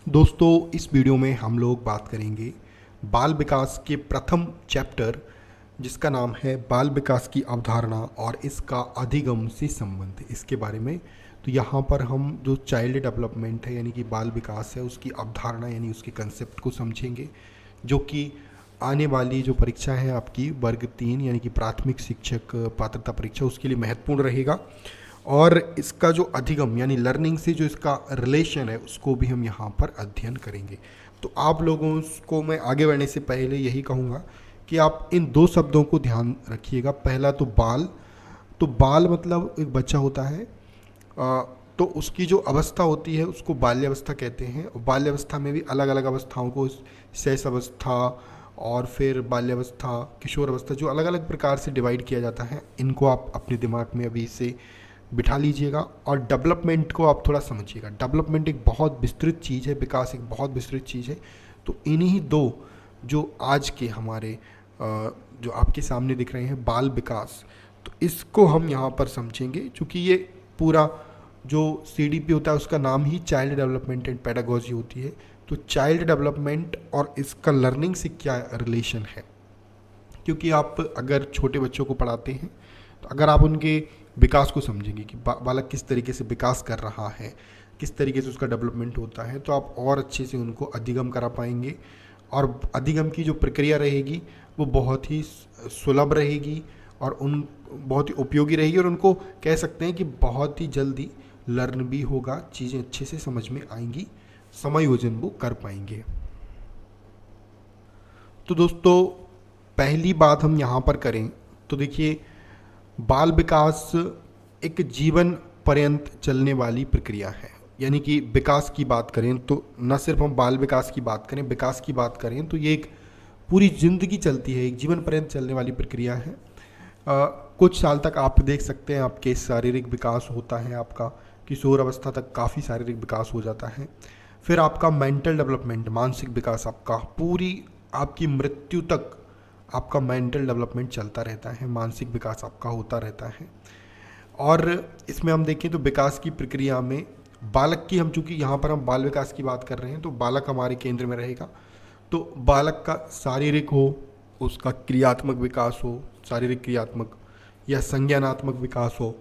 दोस्तों, इस वीडियो में हम लोग बात करेंगे बाल विकास के प्रथम चैप्टर जिसका नाम है बाल विकास की अवधारणा और इसका अधिगम से संबंध, इसके बारे में। तो यहाँ पर हम जो चाइल्ड डेवलपमेंट है यानी कि बाल विकास है उसकी अवधारणा यानी उसके कंसेप्ट को समझेंगे, जो कि आने वाली जो परीक्षा है आपकी वर्ग 3 यानी कि प्राथमिक शिक्षक पात्रता परीक्षा उसके लिए महत्वपूर्ण रहेगा। और इसका जो अधिगम यानी लर्निंग से जो इसका रिलेशन है उसको भी हम यहाँ पर अध्ययन करेंगे। तो आप लोगों को मैं आगे बढ़ने से पहले यही कहूँगा कि आप इन दो शब्दों को ध्यान रखिएगा। पहला तो बाल, तो बाल मतलब एक बच्चा होता है, तो उसकी जो अवस्था होती है उसको बाल्यावस्था कहते हैं। और बाल्यावस्था में भी अलग अलग अवस्थाओं को शैशव अवस्था और फिर बाल्यावस्था, किशोर अवस्था, जो अलग अलग प्रकार से डिवाइड किया जाता है, इनको आप अपने दिमाग में अभी से बिठा लीजिएगा। और डेवलपमेंट को आप थोड़ा समझिएगा। डेवलपमेंट एक बहुत विस्तृत चीज़ है, विकास एक बहुत विस्तृत चीज़ है। तो इन्हीं दो जो आज के हमारे जो आपके सामने दिख रहे हैं बाल विकास, तो इसको हम यहाँ पर समझेंगे। चूँकि ये पूरा जो CDP होता है उसका नाम ही चाइल्ड डेवलपमेंट एंड पेडागोजी होती है। तो चाइल्ड डेवलपमेंट और इसका लर्निंग से क्या रिलेशन है, क्योंकि आप अगर छोटे बच्चों को पढ़ाते हैं तो अगर आप उनके विकास को समझेंगे कि बालक किस तरीके से विकास कर रहा है, किस तरीके से उसका डेवलपमेंट होता है, तो आप और अच्छे से उनको अधिगम करा पाएंगे। और अधिगम की जो प्रक्रिया रहेगी वो बहुत ही सुलभ रहेगी और उन बहुत ही उपयोगी रहेगी, और उनको कह सकते हैं कि बहुत ही जल्दी लर्न भी होगा, चीज़ें अच्छे से समझ में आएंगी, समायोजन वो कर पाएंगे। तो दोस्तों, पहली बात हम यहाँ पर करें तो देखिए, बाल विकास एक जीवन पर्यंत चलने वाली प्रक्रिया है। यानी कि विकास की बात करें तो न सिर्फ हम बाल विकास की बात करें, विकास की बात करें तो ये एक पूरी ज़िंदगी चलती है, एक जीवन पर्यंत चलने वाली प्रक्रिया है। कुछ साल तक आप देख सकते हैं आपके शारीरिक विकास होता है, आपका किशोर अवस्था तक काफ़ी शारीरिक विकास हो जाता है। फिर आपका मेंटल डेवलपमेंट, मानसिक विकास आपका पूरी आपकी मृत्यु तक आपका मेंटल डेवलपमेंट चलता रहता है, मानसिक विकास आपका होता रहता है। और इसमें हम देखें तो विकास की प्रक्रिया में बालक की, हम चूँकि यहाँ पर हम बाल विकास की बात कर रहे हैं तो बालक हमारे केंद्र में रहेगा। तो बालक का शारीरिक हो, उसका क्रियात्मक विकास हो, शारीरिक क्रियात्मक या संज्ञानात्मक विकास हो,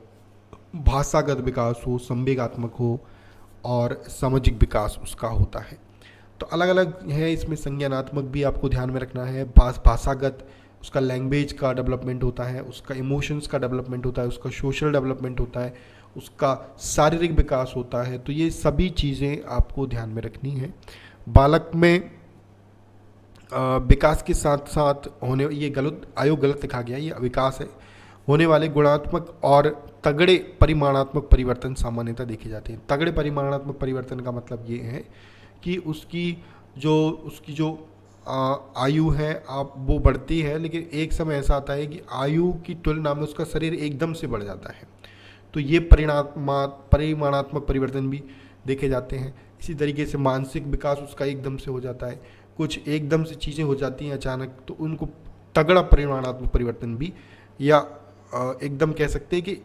भाषागत विकास हो, संवेगात्मक हो, और सामाजिक विकास उसका होता है। तो अलग अलग है इसमें। संज्ञानात्मक भी आपको ध्यान में रखना है, भाषागत उसका लैंग्वेज का डेवलपमेंट होता है, उसका इमोशंस का डेवलपमेंट होता है, उसका सोशल डेवलपमेंट होता है, उसका शारीरिक विकास होता है। तो ये सभी चीज़ें आपको ध्यान में रखनी है। बालक में विकास के साथ साथ होने, ये गलत आयोग गलत लिखा गया, ये विकास है, होने वाले गुणात्मक और तगड़े परिमाणात्मक परिवर्तन सामान्यतः देखे जाते हैं। तगड़े परिमाणात्मक परिवर्तन का मतलब ये है कि उसकी जो आयु है आप वो बढ़ती है, लेकिन एक समय ऐसा आता है कि आयु की तुलना में उसका शरीर एकदम से बढ़ जाता है। तो ये परिमाणात्मक परिवर्तन भी देखे जाते हैं। इसी तरीके से मानसिक विकास उसका एकदम से हो जाता है, कुछ एकदम से चीज़ें हो जाती हैं अचानक, तो उनको तगड़ा परिमाणात्मक परिवर्तन भी, या एकदम कह सकते हैं कि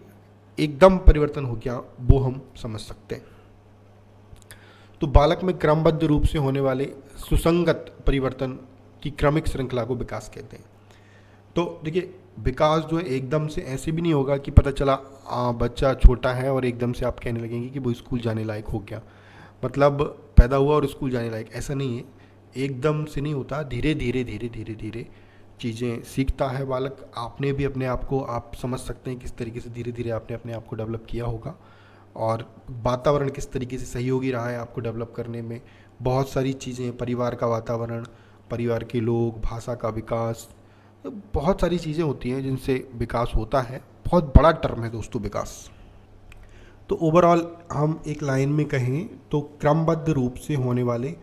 एकदम परिवर्तन हो गया, वो हम समझ सकते हैं। तो बालक में क्रमबद्ध रूप से होने वाले सुसंगत परिवर्तन की क्रमिक श्रृंखला को विकास कहते हैं। तो देखिए, विकास जो है एकदम से ऐसे भी नहीं होगा कि पता चला बच्चा छोटा है और एकदम से आप कहने लगेंगे कि वो स्कूल जाने लायक हो गया, मतलब पैदा हुआ और स्कूल जाने लायक, ऐसा नहीं है। एकदम से नहीं होता, धीरे धीरे धीरे धीरे धीरे चीज़ें सीखता है बालक। आपने भी अपने आप को आप समझ सकते हैं किस तरीके से धीरे धीरे आपने अपने आप को डेवलप किया होगा, और वातावरण किस तरीके से सहयोगी रहा है आपको डेवलप करने में। बहुत सारी चीज़ें, परिवार का वातावरण, परिवार के लोग, भाषा का विकास, बहुत सारी चीज़ें होती हैं जिनसे विकास होता है। बहुत बड़ा टर्म है दोस्तों विकास। तो ओवरऑल हम एक लाइन में कहें तो क्रमबद्ध रूप से होने वाले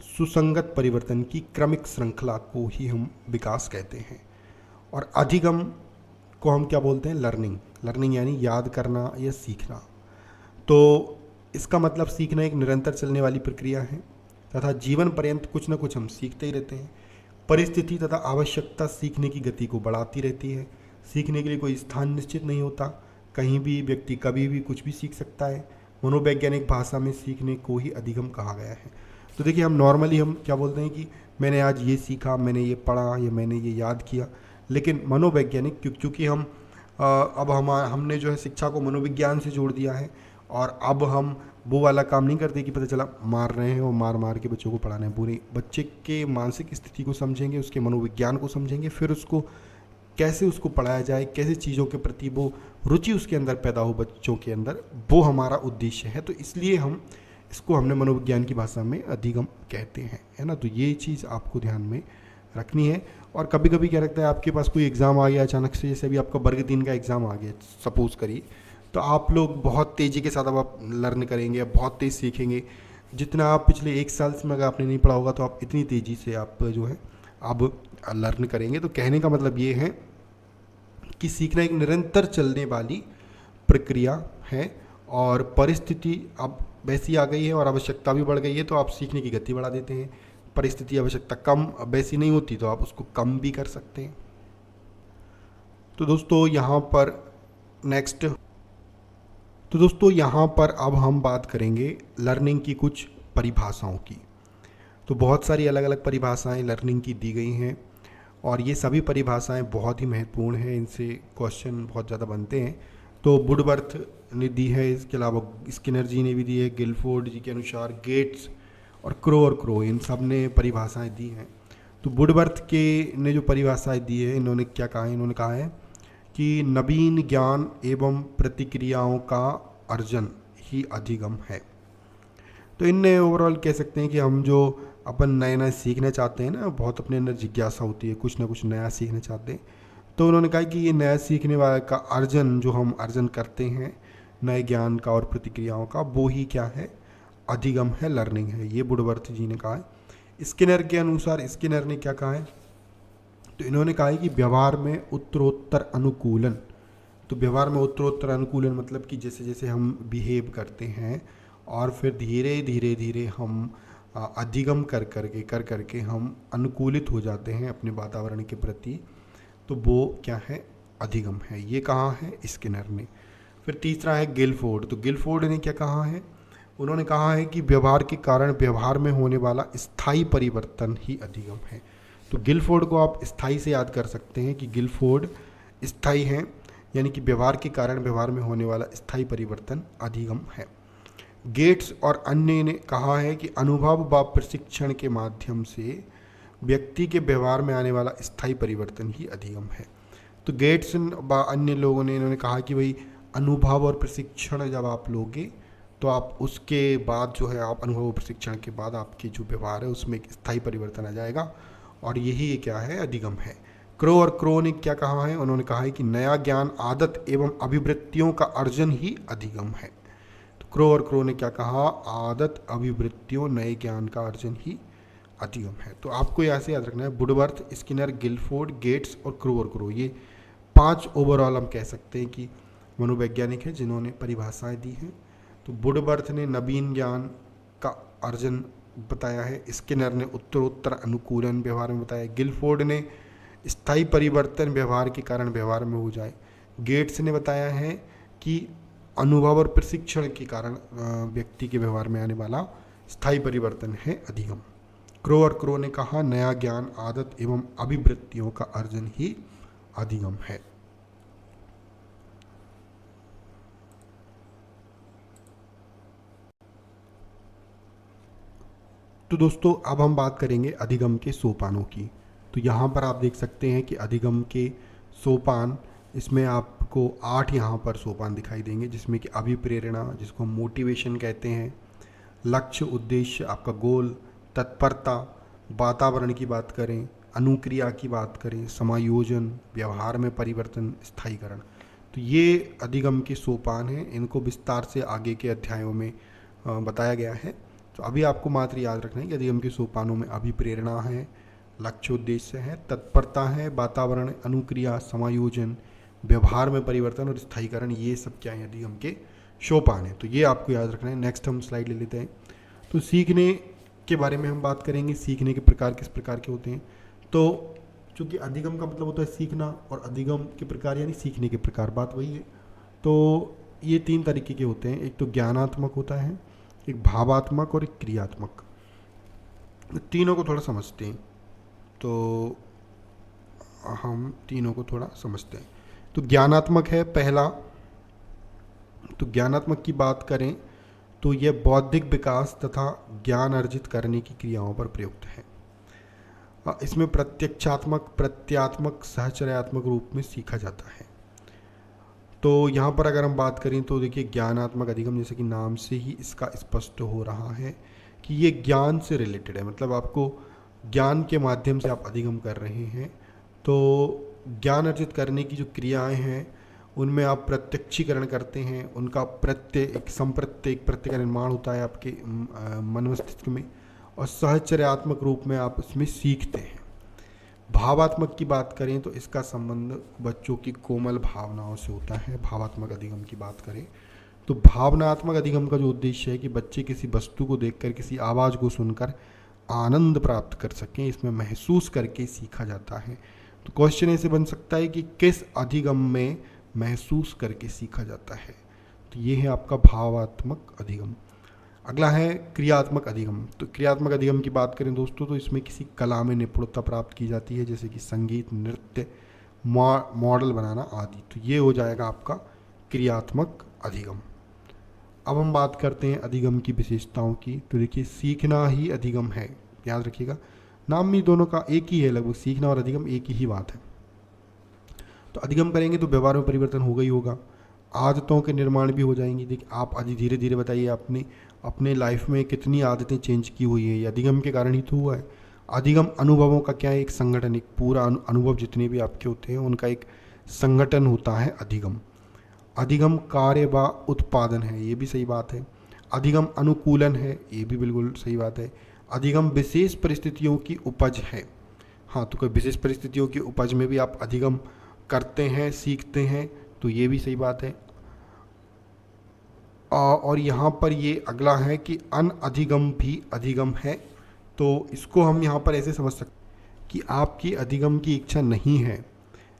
सुसंगत परिवर्तन की क्रमिक श्रृंखला को ही हम विकास कहते हैं। और अधिगम को हम क्या बोलते हैं? लर्निंग। लर्निंग यानी याद करना या सीखना। तो इसका मतलब सीखना एक निरंतर चलने वाली प्रक्रिया है तथा जीवन पर्यंत कुछ ना कुछ हम सीखते ही रहते हैं। परिस्थिति तथा आवश्यकता सीखने की गति को बढ़ाती रहती है। सीखने के लिए कोई स्थान निश्चित नहीं होता, कहीं भी व्यक्ति कभी भी कुछ भी सीख सकता है। मनोवैज्ञानिक भाषा में सीखने को ही अधिगम कहा गया है। तो देखिए, हम नॉर्मली हम क्या बोलते हैं कि मैंने आज ये सीखा, मैंने ये पढ़ा या मैंने ये याद किया। लेकिन मनोवैज्ञानिक क्योंकि अब हमने जो है शिक्षा को मनोविज्ञान से जोड़ दिया है, और अब हम वो वाला काम नहीं करते कि पता चला मार रहे हैं और मार मार के बच्चों को पढ़ाना है। पूरे बच्चे के मानसिक स्थिति को समझेंगे, उसके मनोविज्ञान को समझेंगे, फिर उसको कैसे उसको पढ़ाया जाए, कैसे चीज़ों के प्रति वो रुचि उसके अंदर पैदा हो बच्चों के अंदर, वो हमारा उद्देश्य है। तो इसलिए हमने मनोविज्ञान की भाषा में अधिगम कहते हैं, है ना। तो ये चीज़ आपको ध्यान में रखनी है। और कभी कभी क्या लगता है, आपके पास कोई एग्ज़ाम आ गया अचानक से, जैसे अभी आपका वर्ग 3 का एग्ज़ाम आ गया सपोज़ करिए, तो आप लोग बहुत तेज़ी के साथ अब आप लर्न करेंगे, बहुत तेज़ सीखेंगे। जितना आप पिछले 1 साल से अगर आपने नहीं पढ़ा होगा, तो आप इतनी तेज़ी से आप जो है अब लर्न करेंगे। तो कहने का मतलब ये है कि सीखना एक निरंतर चलने वाली प्रक्रिया है, और परिस्थिति अब वैसी आ गई है और आवश्यकता भी बढ़ गई है, तो आप सीखने की गति बढ़ा देते हैं। परिस्थिति आवश्यकता कम वैसी नहीं होती, तो आप उसको कम भी कर सकते हैं। तो दोस्तों यहाँ पर अब हम बात करेंगे लर्निंग की कुछ परिभाषाओं की। तो बहुत सारी अलग अलग परिभाषाएं लर्निंग की दी गई हैं, और ये सभी परिभाषाएं बहुत ही महत्वपूर्ण हैं, इनसे क्वेश्चन बहुत ज़्यादा बनते हैं। तो वुडवर्थ ने दी है, इसके अलावा स्किनर जी ने भी दी है, गिलफोर्ड जी के अनुसार गेट्स और क्रो इन सब ने परिभाषाएं दी हैं। तो वुडवर्थ के ने जो परिभाषाएं दी है, इन्होंने क्या कहा है, इन्होंने कहा है कि नवीन ज्ञान एवं प्रतिक्रियाओं का अर्जन ही अधिगम है। तो इनने ओवरऑल कह सकते हैं कि हम जो अपन नए नए सीखना चाहते हैं ना, बहुत अपने अंदर जिज्ञासा होती है, कुछ ना कुछ नया सीखना चाहते हैं, तो उन्होंने कहा कि ये नया सीखने वाले का अर्जन जो हम अर्जन करते हैं नए ज्ञान का और प्रतिक्रियाओं का, वो ही क्या है, अधिगम है, लर्निंग है। ये वुडवर्थ जी ने कहा है। स्किनर के अनुसार, स्किनर ने क्या कहा है, तो इन्होंने कहा है कि व्यवहार में उत्तरोत्तर अनुकूलन। तो व्यवहार में उत्तरोत्तर अनुकूलन मतलब कि जैसे जैसे हम बिहेव करते हैं, और फिर धीरे धीरे धीरे हम अधिगम कर करके हम अनुकूलित हो जाते हैं अपने वातावरण के प्रति, तो वो क्या है, अधिगम है। ये कहा है स्किनर ने। फिर तीसरा है गिलफोर्ड। तो गिलफोर्ड ने क्या कहा है, उन्होंने कहा है कि व्यवहार के कारण व्यवहार में होने वाला स्थायी परिवर्तन ही अधिगम है। तो गिलफोर्ड को आप स्थायी से याद कर सकते हैं कि गिलफोर्ड स्थायी है, यानी कि व्यवहार के कारण व्यवहार में होने वाला स्थायी परिवर्तन अधिगम है। गेट्स और अन्य ने कहा है कि अनुभव व प्रशिक्षण के माध्यम से व्यक्ति के व्यवहार में आने वाला स्थायी परिवर्तन ही अधिगम है। तो गेट्स व अन्य लोगों ने इन्होंने कहा कि भाई अनुभव और प्रशिक्षण जब आप लोगे, तो आप उसके बाद जो है, आप अनुभव और प्रशिक्षण के बाद आपकी जो व्यवहार है उसमें एक स्थायी परिवर्तन आ जाएगा, और यही क्या है, अधिगम है। क्रो ने क्या कहा है, उन्होंने कहा है कि नया ज्ञान, आदत एवं अभिवृत्तियों का अर्जन ही अधिगम है। तो क्रो ने क्या कहा, आदत, अभिवृत्तियों, नए ज्ञान का अर्जन ही अधिगम है। तो आपको यहाँ से याद रखना है, वुडवर्थ, स्किनर, गिलफोर्ड, गेट्स और क्रो, ये 5 ओवरऑल हम कह सकते हैं कि मनोवैज्ञानिक है जिन्होंने परिभाषाएं दी हैं। तो वुडवर्थ ने नवीन ज्ञान का अर्जन बताया है, स्किनर ने उत्तरोत्तर अनुकूलन व्यवहार में बताया, गिलफोर्ड ने स्थायी परिवर्तन व्यवहार के कारण व्यवहार में हो जाए, गेट्स ने बताया है कि अनुभव और प्रशिक्षण के कारण व्यक्ति के व्यवहार में आने वाला स्थायी परिवर्तन है अधिगम। क्रो ने कहा नया ज्ञान, आदत एवं अभिवृत्तियों का अर्जन ही अधिगम है। तो दोस्तों अब हम बात करेंगे अधिगम के सोपानों की। तो यहाँ पर आप देख सकते हैं कि अधिगम के सोपान, इसमें आपको 8 यहाँ पर सोपान दिखाई देंगे, जिसमें कि अभिप्रेरणा, जिसको हम मोटिवेशन कहते हैं, लक्ष्य, उद्देश्य, आपका गोल, तत्परता, वातावरण की बात करें, अनुक्रिया की बात करें, समायोजन, व्यवहार में परिवर्तन, स्थायीकरण। तो ये अधिगम के सोपान हैं, इनको विस्तार से आगे के अध्यायों में बताया गया है। तो अभी आपको मात्र याद रखना है कि अधिगम के सोपानों में अभिप्रेरणा है, लक्ष्य उद्देश्य है, तत्परता है, वातावरण, अनुक्रिया, समायोजन, व्यवहार में परिवर्तन और स्थायीकरण, ये सब क्या है, अधिगम के सोपान है। तो ये आपको याद रखना है। नेक्स्ट हम स्लाइड ले लेते हैं। तो सीखने के बारे में हम बात करेंगे, सीखने के प्रकार किस प्रकार के होते हैं। तो चूँकि अधिगम का मतलब होता है सीखना, और अधिगम के प्रकार यानी सीखने के प्रकार, बात वही है। तो ये 3 तरीके के होते हैं, एक तो ज्ञानात्मक होता है, एक भावात्मक और एक क्रियात्मक। तीनों को थोड़ा समझते हैं। तो हम तीनों को थोड़ा समझते हैं। तो ज्ञानात्मक है पहला। तो ज्ञानात्मक की बात करें तो यह बौद्धिक विकास तथा ज्ञान अर्जित करने की क्रियाओं पर प्रयुक्त है। इसमें प्रत्यक्षात्मक, प्रत्यात्मक, सहचर्यात्मक रूप में सीखा जाता है। तो यहाँ पर अगर हम बात करें तो देखिए ज्ञानात्मक अधिगम, जैसे कि नाम से ही इसका स्पष्ट हो रहा है कि ये ज्ञान से रिलेटेड है, मतलब आपको ज्ञान के माध्यम से आप अधिगम कर रहे हैं। तो ज्ञान अर्जित करने की जो क्रियाएं हैं उनमें आप प्रत्यक्षीकरण करते हैं, उनका एक प्रत्यय का निर्माण होता है आपके मन मस्तिष्क में, और सहचर्यात्मक रूप में आप इसमें सीखते हैं। भावात्मक की बात करें तो इसका संबंध बच्चों की कोमल भावनाओं से होता है। भावात्मक अधिगम की बात करें तो भावनात्मक अधिगम का जो उद्देश्य है कि बच्चे किसी वस्तु को देखकर, किसी आवाज़ को सुनकर आनंद प्राप्त कर सकें, इसमें महसूस करके सीखा जाता है। तो क्वेश्चन ऐसे बन सकता है कि किस अधिगम में महसूस करके सीखा जाता है? तो ये है आपका भावात्मक अधिगम। अगला है क्रियात्मक अधिगम। तो क्रियात्मक अधिगम की बात करें दोस्तों तो इसमें किसी कला में निपुणता प्राप्त की जाती है, जैसे कि संगीत, नृत्य, मॉडल बनाना आदि। तो ये हो जाएगा आपका क्रियात्मक अधिगम। अब हम बात करते हैं अधिगम की विशेषताओं की। तो देखिए सीखना ही अधिगम है, याद रखिएगा, नाम भी दोनों का एक ही है, लगभग सीखना और अधिगम एक ही बात है। तो अधिगम करेंगे तो व्यवहार में परिवर्तन होगा ही होगा, आदतों के निर्माण भी हो जाएंगी। देखिए आप धीरे धीरे बताइए आपने अपने लाइफ में कितनी आदतें चेंज की हुई है, ये अधिगम के कारण ही तो हुआ है। अधिगम अनुभवों का क्या है, एक संगठन, एक पूरा अनुभव जितने भी आपके होते हैं उनका एक संगठन होता है अधिगम। अधिगम कार्य व उत्पादन है, ये भी सही बात है। अधिगम अनुकूलन है, ये भी बिल्कुल सही बात है। अधिगम विशेष परिस्थितियों की उपज है। हाँ, तो कोई विशेष परिस्थितियों की उपज में भी आप अधिगम करते हैं, सीखते हैं, तो ये भी सही बात है। और यहाँ पर ये अगला है कि अनअधिगम भी अधिगम है। तो इसको हम यहाँ पर ऐसे समझ सकते हैं कि आपकी अधिगम की इच्छा नहीं है,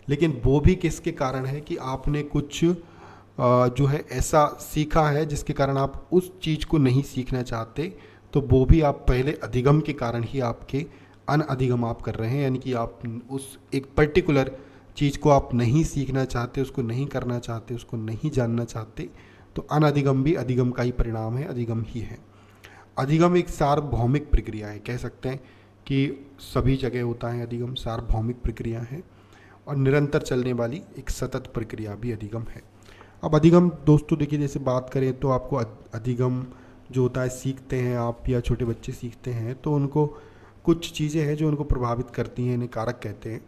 लेकिन वो भी किसके कारण है कि आपने कुछ जो है ऐसा सीखा है जिसके कारण आप उस चीज़ को नहीं सीखना चाहते। तो वो भी आप पहले अधिगम के कारण ही आपके अनअधिगम आप कर रहे हैं, यानी कि आप उस एक पर्टिकुलर चीज़ को आप नहीं सीखना चाहते, उसको नहीं करना चाहते, उसको नहीं जानना चाहते। तो अनधिगम भी अधिगम का ही परिणाम है, अधिगम ही है। अधिगम एक सार्वभौमिक प्रक्रिया है, कह सकते हैं कि सभी जगह होता है अधिगम, सार्वभौमिक प्रक्रिया है, और निरंतर चलने वाली एक सतत प्रक्रिया भी अधिगम है। अब अधिगम दोस्तों देखिए, जैसे बात करें तो आपको अधिगम जो होता है सीखते हैं आप या छोटे बच्चे सीखते हैं, तो उनको कुछ चीज़ें हैं जो उनको प्रभावित करती हैं, इन्हें कारक कहते हैं।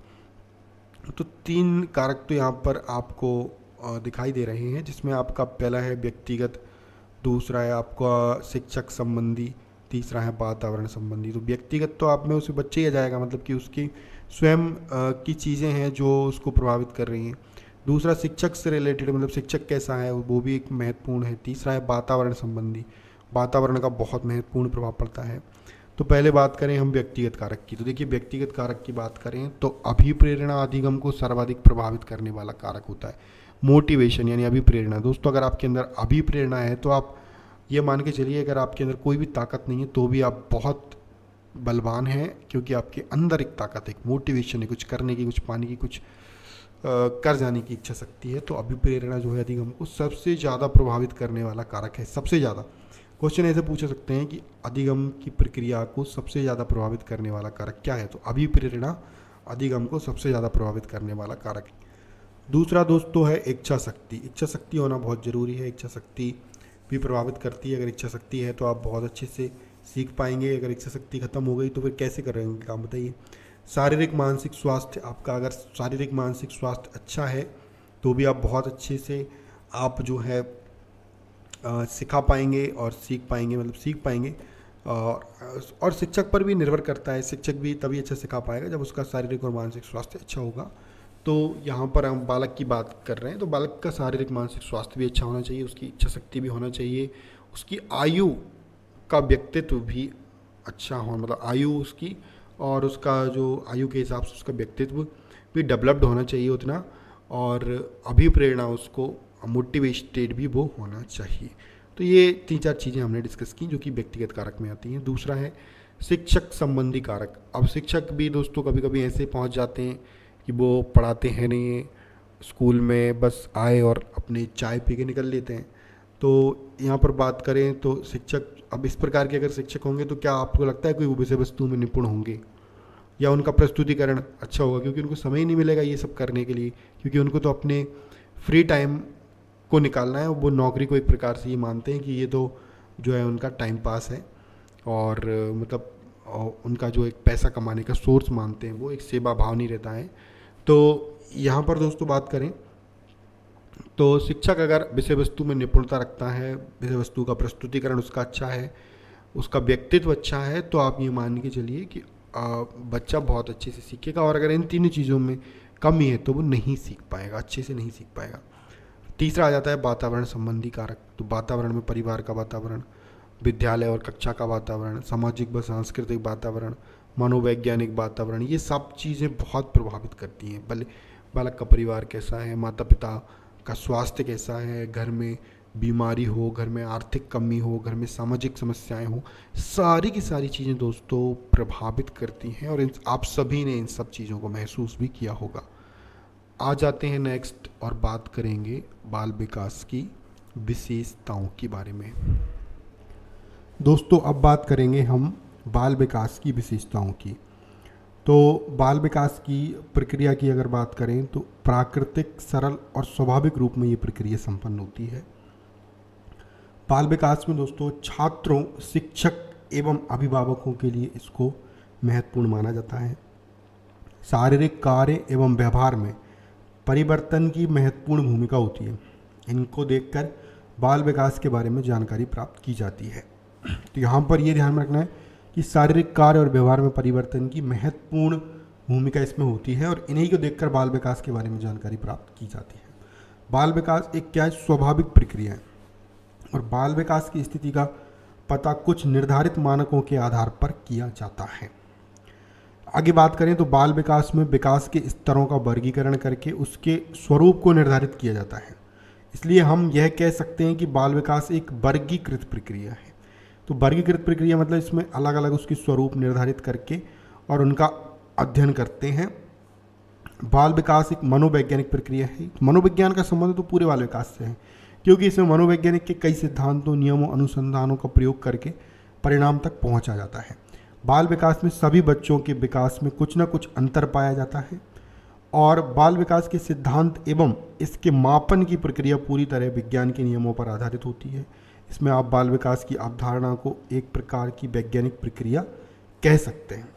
तो 3 कारक तो यहाँ पर आपको दिखाई दे रहे हैं, जिसमें आपका पहला है व्यक्तिगत, दूसरा है आपका शिक्षक संबंधी, तीसरा है वातावरण संबंधी। तो व्यक्तिगत तो आप में उसे बच्चे ही आ जाएगा, मतलब कि उसकी स्वयं की चीज़ें हैं जो उसको प्रभावित कर रही हैं। दूसरा शिक्षक से रिलेटेड, मतलब शिक्षक कैसा है वो भी एक महत्वपूर्ण है। तीसरा है वातावरण संबंधी, वातावरण का बहुत महत्वपूर्ण प्रभाव पड़ता है। तो पहले बात करें हम व्यक्तिगत कारक की। तो देखिए व्यक्तिगत कारक की बात करें तो अभिप्रेरणा अधिगम को सर्वाधिक प्रभावित करने वाला कारक होता है। मोटिवेशन यानी अभिप्रेरणा। दोस्तों अगर आपके अंदर अभिप्रेरणा है तो आप ये मान के चलिए, अगर आपके अंदर कोई भी ताकत नहीं है तो भी आप बहुत बलवान हैं, क्योंकि आपके अंदर एक ताकत है, एक मोटिवेशन है, कुछ करने की, कुछ पाने की, कुछ कर जाने की इच्छा शक्ति है। तो अभिप्रेरणा जो है अधिगम को सबसे ज़्यादा प्रभावित करने वाला कारक है, सबसे ज़्यादा। क्वेश्चन ऐसे पूछ सकते हैं कि अधिगम की प्रक्रिया को सबसे ज़्यादा प्रभावित करने वाला कारक क्या है? तो अभिप्रेरणा अधिगम को सबसे ज़्यादा प्रभावित करने वाला कारक है। दूसरा दोस्तों है इच्छा शक्ति। इच्छा शक्ति होना बहुत ज़रूरी है, इच्छा शक्ति भी प्रभावित करती है। अगर इच्छा शक्ति है तो आप बहुत अच्छे से सीख पाएंगे, अगर इच्छा शक्ति खत्म हो गई तो फिर कैसे करेंगे काम, बताइए। शारीरिक मानसिक स्वास्थ्य, आपका अगर शारीरिक मानसिक स्वास्थ्य अच्छा है तो भी आप बहुत अच्छे से आप जो है सिखा पाएंगे और सीख पाएंगे, मतलब सीख पाएंगे। और शिक्षक पर भी निर्भर करता है, शिक्षक भी तभी अच्छा सिखा पाएगा जब उसका शारीरिक और मानसिक स्वास्थ्य अच्छा होगा। तो यहाँ पर हम बालक की बात कर रहे हैं, तो बालक का शारीरिक मानसिक स्वास्थ्य भी अच्छा होना चाहिए, उसकी इच्छा शक्ति भी होना चाहिए, उसकी आयु का व्यक्तित्व भी अच्छा हो, मतलब आयु उसकी और उसका जो आयु के हिसाब से उसका व्यक्तित्व भी डेवलप्ड होना चाहिए उतना, और अभिप्रेरणा उसको मोटिवेटेड भी वो होना चाहिए। तो ये 3-4 चीज़ें हमने डिस्कस की जो कि व्यक्तिगत कारक में आती हैं। दूसरा है शिक्षक संबंधी कारक। अब शिक्षक भी दोस्तों कभी कभी ऐसे पहुंच जाते हैं कि वो पढ़ाते हैं नहीं, स्कूल में बस आए और अपनी चाय पी के निकल लेते हैं। तो यहाँ पर बात करें तो शिक्षक, अब इस प्रकार के अगर शिक्षक होंगे तो क्या आपको लगता है कोई वो विषय वस्तु में निपुण होंगे या उनका प्रस्तुतिकरण अच्छा होगा? क्योंकि उनको समय ही नहीं मिलेगा ये सब करने के लिए, क्योंकि उनको तो अपने फ्री टाइम को निकालना है। वो नौकरी को एक प्रकार से ये मानते हैं कि ये तो जो है उनका टाइम पास है, और मतलब उनका जो एक पैसा कमाने का सोर्स मानते हैं, वो एक सेवा भाव नहीं रहता है। तो यहाँ पर दोस्तों बात करें तो शिक्षक अगर विषय वस्तु में निपुणता रखता है, विषय वस्तु का प्रस्तुतिकरण उसका अच्छा है, उसका व्यक्तित्व अच्छा है, तो आप ये मान के चलिए कि बच्चा बहुत अच्छे से सीखेगा। और अगर इन तीनों चीज़ों में कमी है तो वो नहीं सीख पाएगा, अच्छे से नहीं सीख पाएगा। तीसरा आ जाता है वातावरण संबंधी कारक। तो वातावरण में परिवार का वातावरण, विद्यालय और कक्षा का वातावरण, सामाजिक व सांस्कृतिक वातावरण, मनोवैज्ञानिक वातावरण, ये सब चीज़ें बहुत प्रभावित करती हैं। भले बालक का परिवार कैसा है, माता पिता का स्वास्थ्य कैसा है, घर में बीमारी हो, घर में आर्थिक कमी हो, घर में सामाजिक समस्याएं हो, सारी की सारी चीज़ें दोस्तों प्रभावित करती हैं। और आप सभी ने इन सब चीज़ों को महसूस भी किया होगा। आ जाते हैं नेक्स्ट और बात करेंगे बाल विकास की विशेषताओं के बारे में। दोस्तों अब बात करेंगे हम बाल विकास की विशेषताओं की। तो बाल विकास की प्रक्रिया की अगर बात करें तो प्राकृतिक, सरल और स्वाभाविक रूप में ये प्रक्रिया संपन्न होती है। बाल विकास में दोस्तों छात्रों, शिक्षक एवं अभिभावकों के लिए इसको महत्वपूर्ण माना जाता है। शारीरिक कार्य एवं व्यवहार में परिवर्तन की महत्वपूर्ण भूमिका होती है। इनको देखकर बाल विकास के बारे में जानकारी प्राप्त की जाती है। तो यहाँ पर ये ध्यान में रखना है कि शारीरिक कार्य और व्यवहार में परिवर्तन की महत्वपूर्ण भूमिका इसमें होती है, और इन्हीं को देखकर बाल विकास के बारे में जानकारी प्राप्त की जाती है। बाल विकास एक क्या है, स्वाभाविक प्रक्रिया है, और बाल विकास की स्थिति का पता कुछ निर्धारित मानकों के आधार पर किया जाता है। आगे बात करें तो बाल विकास में विकास के स्तरों का वर्गीकरण करके उसके स्वरूप को निर्धारित किया जाता है। इसलिए हम यह कह सकते हैं कि बाल विकास एक वर्गीकृत प्रक्रिया है। तो वर्गीकृत प्रक्रिया मतलब इसमें अलग अलग उसकी स्वरूप निर्धारित करके और उनका अध्ययन करते हैं। बाल विकास एक मनोवैज्ञानिक प्रक्रिया है। मनोविज्ञान का संबंध तो पूरे बाल विकास से है, क्योंकि इसमें मनोवैज्ञानिक के कई सिद्धांतों, नियमों, अनुसंधानों का प्रयोग करके परिणाम तक पहुंचा जाता है। बाल विकास में सभी बच्चों के विकास में कुछ न कुछ अंतर पाया जाता है, और बाल विकास के सिद्धांत एवं इसके मापन की प्रक्रिया पूरी तरह विज्ञान के नियमों पर आधारित होती है। इसमें आप बाल विकास की अवधारणा को एक प्रकार की वैज्ञानिक प्रक्रिया कह सकते हैं।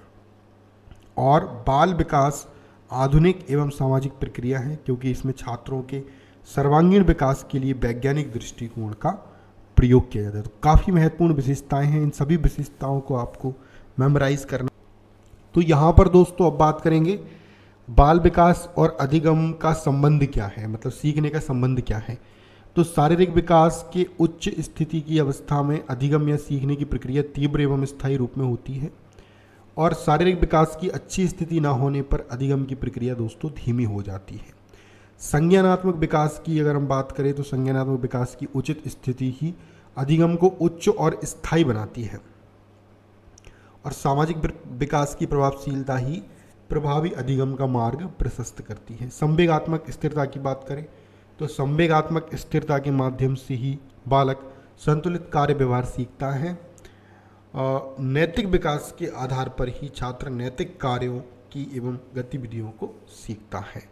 और बाल विकास आधुनिक एवं सामाजिक प्रक्रिया है, क्योंकि इसमें छात्रों के सर्वांगीण विकास के लिए वैज्ञानिक दृष्टिकोण का प्रयोग किया जाता है। तो काफ़ी महत्वपूर्ण विशेषताएं हैं, इन सभी विशेषताओं को आपको मेमोराइज करना। तो यहाँ पर दोस्तों अब बात करेंगे बाल विकास और अधिगम का संबंध क्या है, मतलब सीखने का संबंध क्या है। तो शारीरिक विकास के उच्च स्थिति की अवस्था में अधिगम या सीखने की प्रक्रिया तीव्र एवं स्थायी रूप में होती है, और शारीरिक विकास की अच्छी स्थिति ना होने पर अधिगम की प्रक्रिया दोस्तों धीमी हो जाती है। संज्ञानात्मक विकास की अगर हम बात करें तो संज्ञानात्मक विकास की उचित स्थिति ही अधिगम को उच्च और स्थायी बनाती है, और सामाजिक विकास की प्रभावशीलता ही प्रभावी अधिगम का मार्ग प्रशस्त करती है। संवेगात्मक स्थिरता की बात करें तो संवेगात्मक स्थिरता के माध्यम से ही बालक संतुलित कार्य व्यवहार सीखता है। नैतिक विकास के आधार पर ही छात्र नैतिक कार्यों की एवं गतिविधियों को सीखता है।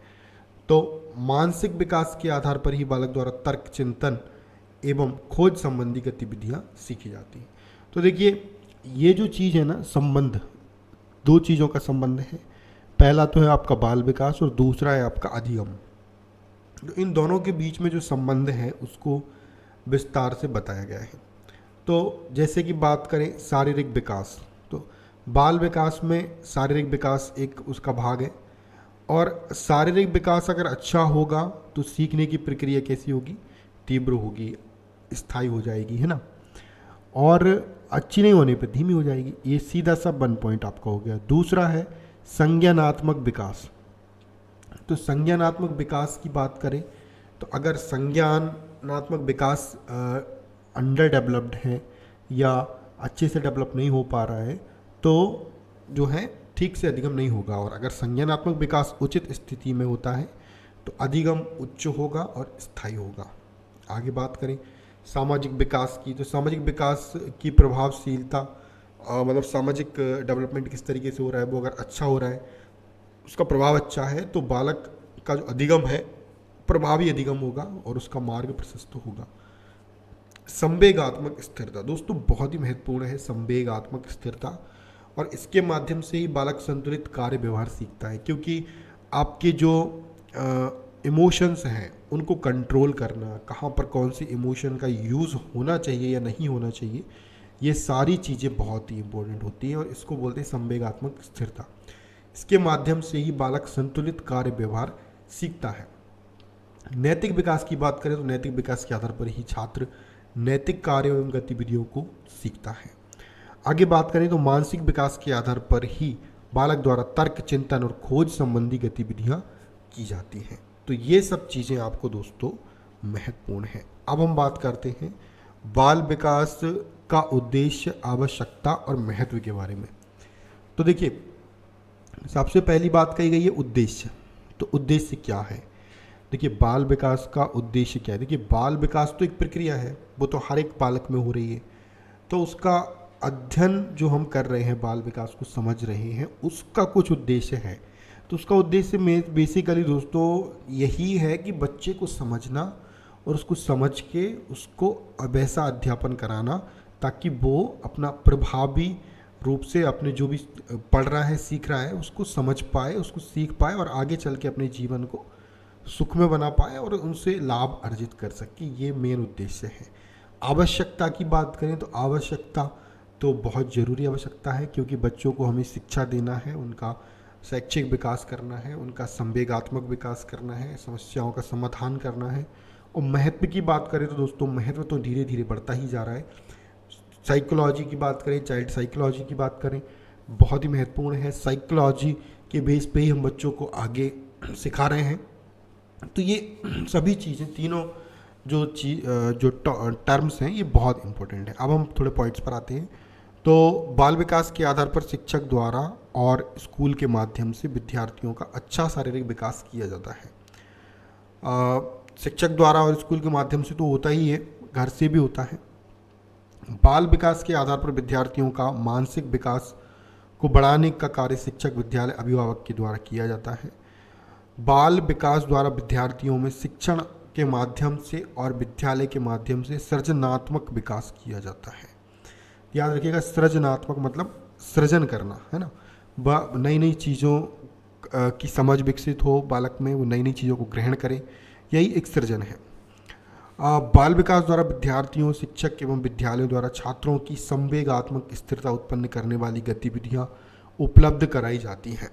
तो मानसिक विकास के आधार पर ही बालक द्वारा तर्क, चिंतन एवं खोज संबंधी गतिविधियां सीखी जाती हैं। तो देखिए ये जो चीज़ है ना, संबंध, दो चीज़ों का संबंध है। पहला तो है आपका बाल विकास और दूसरा है आपका अधिगम। तो इन दोनों के बीच में जो संबंध है उसको विस्तार से बताया गया है। तो जैसे कि बात करें शारीरिक विकास, तो बाल विकास में शारीरिक विकास एक उसका भाग है, और शारीरिक विकास अगर अच्छा होगा तो सीखने की प्रक्रिया कैसी होगी, तीव्र होगी, स्थायी हो जाएगी, है ना, और अच्छी नहीं होने पर धीमी हो जाएगी। ये सीधा सा 1 पॉइंट आपका हो गया। दूसरा है संज्ञानात्मक विकास। तो संज्ञानात्मक विकास की बात करें तो अगर संज्ञानात्मक विकास अंडर डेवलप्ड है या अच्छे से डेवलप नहीं हो पा रहा है तो जो है ठीक से अधिगम नहीं होगा। और अगर संज्ञानात्मक विकास उचित स्थिति में होता है तो अधिगम उच्च होगा और स्थायी होगा। आगे बात करें सामाजिक विकास की, तो सामाजिक विकास की प्रभावशीलता मतलब सामाजिक डेवलपमेंट किस तरीके से हो रहा है, वो अगर अच्छा हो रहा है, उसका प्रभाव अच्छा है, तो बालक का जो अधिगम है प्रभावी अधिगम होगा और उसका मार्ग प्रशस्त होगा। संवेगात्मक स्थिरता दोस्तों बहुत ही महत्वपूर्ण है, संवेगात्मक स्थिरता, और इसके माध्यम से ही बालक संतुलित कार्य व्यवहार सीखता है, क्योंकि आपके जो इमोशंस हैं उनको कंट्रोल करना, कहाँ पर कौन सी इमोशन का यूज़ होना चाहिए या नहीं होना चाहिए, ये सारी चीज़ें बहुत ही इंपॉर्टेंट होती हैं और इसको बोलते हैं संवेगात्मक स्थिरता। इसके माध्यम से ही बालक संतुलित कार्य व्यवहार सीखता है। नैतिक विकास की बात करें तो नैतिक विकास के आधार पर ही छात्र नैतिक कार्यों एवं गतिविधियों को सीखता है। आगे बात करें तो मानसिक विकास के आधार पर ही बालक द्वारा तर्क, चिंतन और खोज संबंधी गतिविधियां की जाती हैं। तो ये सब चीज़ें आपको दोस्तों महत्वपूर्ण हैं। अब हम बात करते हैं बाल विकास का उद्देश्य, आवश्यकता और महत्व के बारे में। तो देखिए सबसे पहली बात कही गई है उद्देश्य। तो उद्देश्य क्या है? देखिए बाल विकास का उद्देश्य क्या है? देखिए बाल विकास तो एक प्रक्रिया है, वो तो हर एक बालक में हो रही है, तो उसका अध्ययन जो हम कर रहे हैं, बाल विकास को समझ रहे हैं, उसका कुछ उद्देश्य है। तो उसका उद्देश्य में बेसिकली दोस्तों यही है कि बच्चे को समझना और उसको समझ के उसको वैसा अध्यापन कराना ताकि वो अपना प्रभावी रूप से अपने जो भी पढ़ रहा है, सीख रहा है, उसको समझ पाए, उसको सीख पाए और आगे चल के अपने जीवन को सुख में बना पाए और उनसे लाभ अर्जित कर सके। ये मेन उद्देश्य है। आवश्यकता की बात करें तो आवश्यकता तो बहुत ज़रूरी आवश्यकता है, क्योंकि बच्चों को हमें शिक्षा देना है, उनका शैक्षिक विकास करना है, उनका संवेगात्मक विकास करना है, समस्याओं का समाधान करना है। और महत्व की बात करें तो दोस्तों महत्व तो धीरे धीरे बढ़ता ही जा रहा है। साइकोलॉजी की बात करें, चाइल्ड साइकोलॉजी की बात करें, बहुत ही महत्वपूर्ण है। साइकोलॉजी के बेस पे ही हम बच्चों को आगे सिखा रहे हैं। तो ये सभी चीज़ें, तीनों जो टर्म्स हैं, ये बहुत इंपॉर्टेंट है। अब हम थोड़े पॉइंट्स पर आते हैं। तो बाल विकास के आधार पर शिक्षक द्वारा और स्कूल के माध्यम से विद्यार्थियों का अच्छा शारीरिक विकास किया जाता है। शिक्षक द्वारा और स्कूल के माध्यम से तो होता ही है, घर से भी होता है। बाल विकास के आधार पर विद्यार्थियों का मानसिक विकास को बढ़ाने का कार्य शिक्षक, विद्यालय, अभिभावक के द्वारा किया जाता है। बाल विकास द्वारा विद्यार्थियों में शिक्षण के माध्यम से और विद्यालय के माध्यम से सृजनात्मक विकास किया जाता है। याद रखिएगा, सृजनात्मक मतलब सृजन करना, है ना। नई नई चीज़ों की समझ विकसित हो बालक में, वो नई नई चीज़ों को ग्रहण करे, यही एक सृजन है। बाल विकास द्वारा विद्यार्थियों, शिक्षक एवं विद्यालयों द्वारा छात्रों की संवेगात्मक स्थिरता उत्पन्न करने वाली गतिविधियाँ उपलब्ध कराई जाती हैं।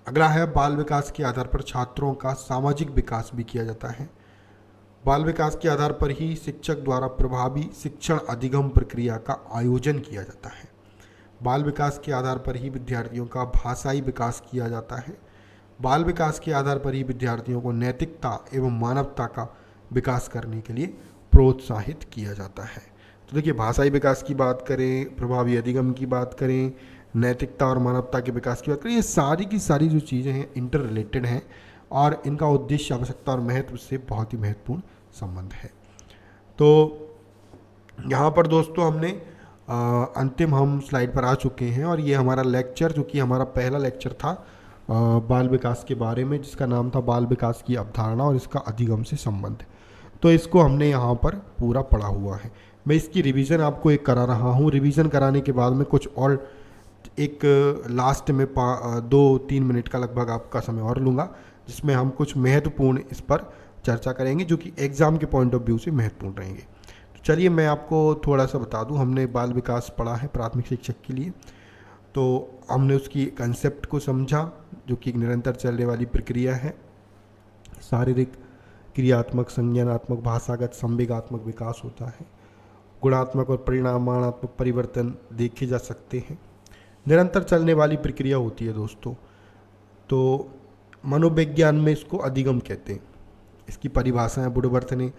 अगला है बाल विकास के आधार पर छात्रों का सामाजिक विकास भी किया जाता है। बाल विकास के आधार पर ही शिक्षक द्वारा प्रभावी शिक्षण अधिगम प्रक्रिया का आयोजन किया जाता है। बाल विकास के आधार पर ही विद्यार्थियों का भाषाई विकास किया जाता है। बाल विकास के आधार पर ही विद्यार्थियों को नैतिकता एवं मानवता का विकास करने के लिए प्रोत्साहित किया जाता है। तो देखिए भाषाई विकास की बात करें, प्रभावी अधिगम की बात करें, नैतिकता और मानवता के विकास की बात करें, ये सारी की सारी जो चीज़ें हैं इंटर रिलेटेड हैं और इनका उद्देश्य, आवश्यकता और महत्व से बहुत ही महत्वपूर्ण संबंध है। तो यहाँ पर दोस्तों हमने अंतिम हम स्लाइड पर आ चुके हैं और ये हमारा लेक्चर, जो कि हमारा पहला लेक्चर था बाल विकास के बारे में, जिसका नाम था बाल विकास की अवधारणा और इसका अधिगम से संबंध। तो इसको हमने यहाँ पर पूरा पढ़ा हुआ है। मैं इसकी रिवीजन आपको एक करा रहा हूँ। रिवीजन कराने के बाद में कुछ और एक लास्ट में 2-3 मिनट का लगभग आपका समय और लूँगा, जिसमें हम कुछ महत्वपूर्ण इस पर चर्चा करेंगे जो कि एग्ज़ाम के पॉइंट ऑफ व्यू से महत्वपूर्ण रहेंगे। तो चलिए मैं आपको थोड़ा सा बता दूं। हमने बाल विकास पढ़ा है प्राथमिक शिक्षक के लिए, तो हमने उसकी कंसेप्ट को समझा, जो कि एक निरंतर चलने वाली प्रक्रिया है। शारीरिक, क्रियात्मक, संज्ञानात्मक, भाषागत, संवेगात्मक विकास होता है। गुणात्मक और परिणामात्मक परिवर्तन देखे जा सकते हैं। निरंतर चलने वाली प्रक्रिया होती है दोस्तों। तो मनोविज्ञान में इसको अधिगम कहते हैं। इसकी परिभाषा है वुडवर्थ ने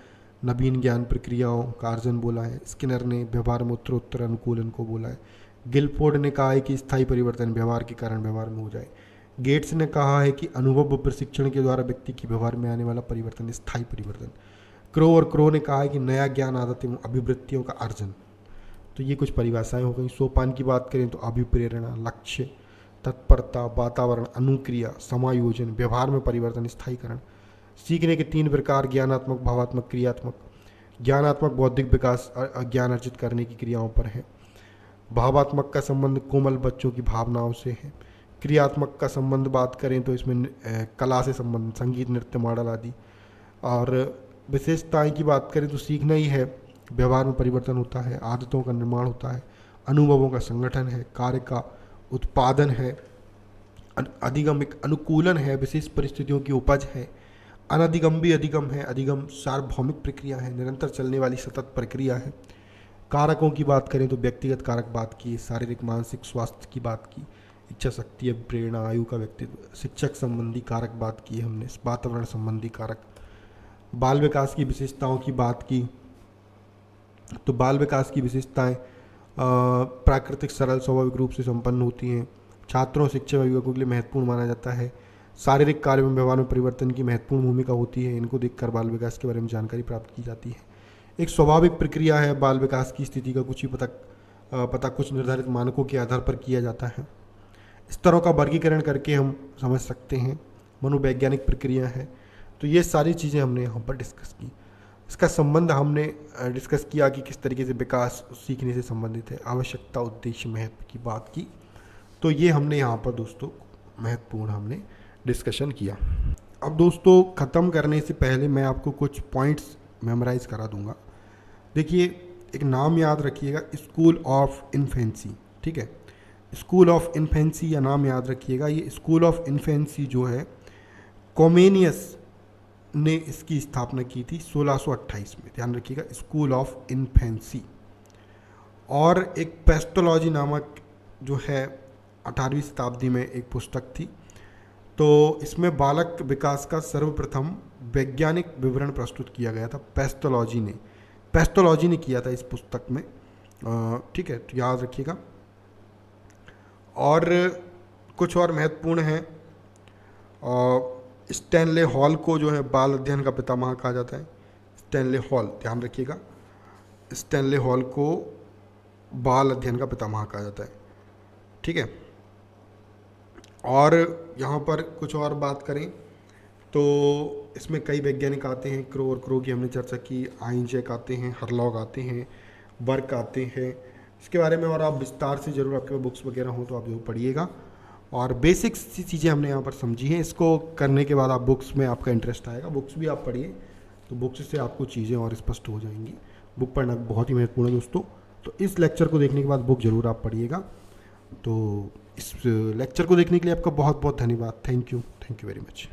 नवीन ज्ञान प्रक्रियाओं का अर्जन बोला है, स्किनर ने व्यवहार में उत्तरोत्तर अनुकूलन को बोला है, गिलफोर्ड ने कहा है कि स्थायी परिवर्तन व्यवहार के कारण व्यवहार में हो जाए। गेट्स ने कहा है कि अनुभव व प्रशिक्षण के द्वारा व्यक्ति के व्यवहार में आने वाला परिवर्तन स्थायी परिवर्तन। क्रो ने कहा है कि नया ज्ञान, आदत एवं अभिवृत्तियों का अर्जन। तो ये कुछ परिभाषाएं हो गई। सोपान की बात करें तो अभिप्रेरणा, लक्ष्य, तत्परता, वातावरण, अनुक्रिया, समायोजन, व्यवहार में परिवर्तन, स्थायीकरण। सीखने के 3 प्रकार: ज्ञानात्मक, भावात्मक, क्रियात्मक। ज्ञानात्मक बौद्धिक विकास ज्ञान अर्जित करने की क्रियाओं पर है। भावात्मक का संबंध कोमल बच्चों की भावनाओं से है। क्रियात्मक का संबंध बात करें तो इसमें कला से संबंध, संगीत, नृत्य, मॉडल आदि। और विशेषताएं की बात करें तो सीखना ही है, व्यवहार में परिवर्तन होता है, आदतों का निर्माण होता है, अनुभवों का संगठन है, कार्य का उत्पादन है, अधिगमिक अनुकूलन है, विशेष परिस्थितियों की उपज है, अनधिगम भी अधिगम है, अधिगम सार्वभौमिक प्रक्रिया है, निरंतर चलने वाली सतत प्रक्रिया है। कारकों की बात करें तो व्यक्तिगत कारक बात की, शारीरिक मानसिक स्वास्थ्य की बात की, इच्छा शक्ति, प्रेरणा, आयु का व्यक्तित्व, शिक्षक संबंधी कारक बात की हमने, वातावरण संबंधी कारक। बाल विकास की विशेषताओं की बात की तो बाल विकास की विशेषताएं प्राकृतिक, सरल, स्वाभाविक रूप से संपन्न होती हैं। छात्रों, शिक्षक, अभिभावकों के लिए महत्वपूर्ण माना जाता है। शारीरिक कार्य में व्यवहार में परिवर्तन की महत्वपूर्ण भूमिका होती है। इनको देखकर बाल विकास के बारे में जानकारी प्राप्त की जाती है। एक स्वाभाविक प्रक्रिया है बाल विकास की स्थिति का कुछ ही पता कुछ निर्धारित मानकों के आधार पर किया जाता है। स्तरों का वर्गीकरण करके हम समझ सकते हैं। मनोवैज्ञानिक प्रक्रिया है। तो ये सारी चीज़ें हमने यहाँ पर डिस्कस की। इसका संबंध हमने डिस्कस किया कि किस तरीके से विकास सीखने से संबंधित है। आवश्यकता, उद्देश्य, महत्व की बात की। तो ये हमने यहाँ पर दोस्तों महत्वपूर्ण हमने डिस्कशन किया। अब दोस्तों ख़त्म करने से पहले मैं आपको कुछ पॉइंट्स मेमोराइज करा दूंगा। देखिए, एक नाम याद रखिएगा, स्कूल ऑफ इन्फेंसी। ठीक है, स्कूल ऑफ इन्फेंसी या नाम याद रखिएगा। ये स्कूल ऑफ इन्फेंसी जो है, कॉमेनियस ने इसकी स्थापना की थी 1628 में। ध्यान रखिएगा, स्कूल ऑफ इन्फेंसी। और एक पेस्टोलॉजी नामक जो है 18वीं शताब्दी में एक पुस्तक थी। तो इसमें बालक विकास का सर्वप्रथम वैज्ञानिक विवरण प्रस्तुत किया गया था। पेस्टोलॉजी ने किया था इस पुस्तक में। ठीक है, तो याद रखिएगा। और कुछ और महत्वपूर्ण है, स्टैनले हॉल को जो है बाल अध्ययन का पितामह कहा जाता है। स्टैनले हॉल, ध्यान रखिएगा, स्टैनले हॉल को बाल अध्ययन का पितामह कहा जाता है। ठीक है, और यहाँ पर कुछ और बात करें तो इसमें कई वैज्ञानिक आते हैं। क्रो की हमने चर्चा की, आइंजैक आते हैं, हरलॉग आते हैं, बर्क आते हैं। इसके बारे में और आप विस्तार से ज़रूर, आपके पास बुक्स वगैरह हो तो आप ज़रूर पढ़िएगा। और बेसिक्स सी चीज़ें हमने यहाँ पर समझी हैं। इसको करने के बाद आप बुक्स में आपका इंटरेस्ट आएगा, बुक्स भी आप पढ़िए, तो बुक्स से आपको चीज़ें और स्पष्ट हो जाएंगी। बुक पढ़ना बहुत ही महत्वपूर्ण है दोस्तों। तो इस लेक्चर को देखने के बाद बुक ज़रूर आप पढ़िएगा। तो इस लेक्चर को देखने के लिए आपका बहुत बहुत धन्यवाद। Thank you very much.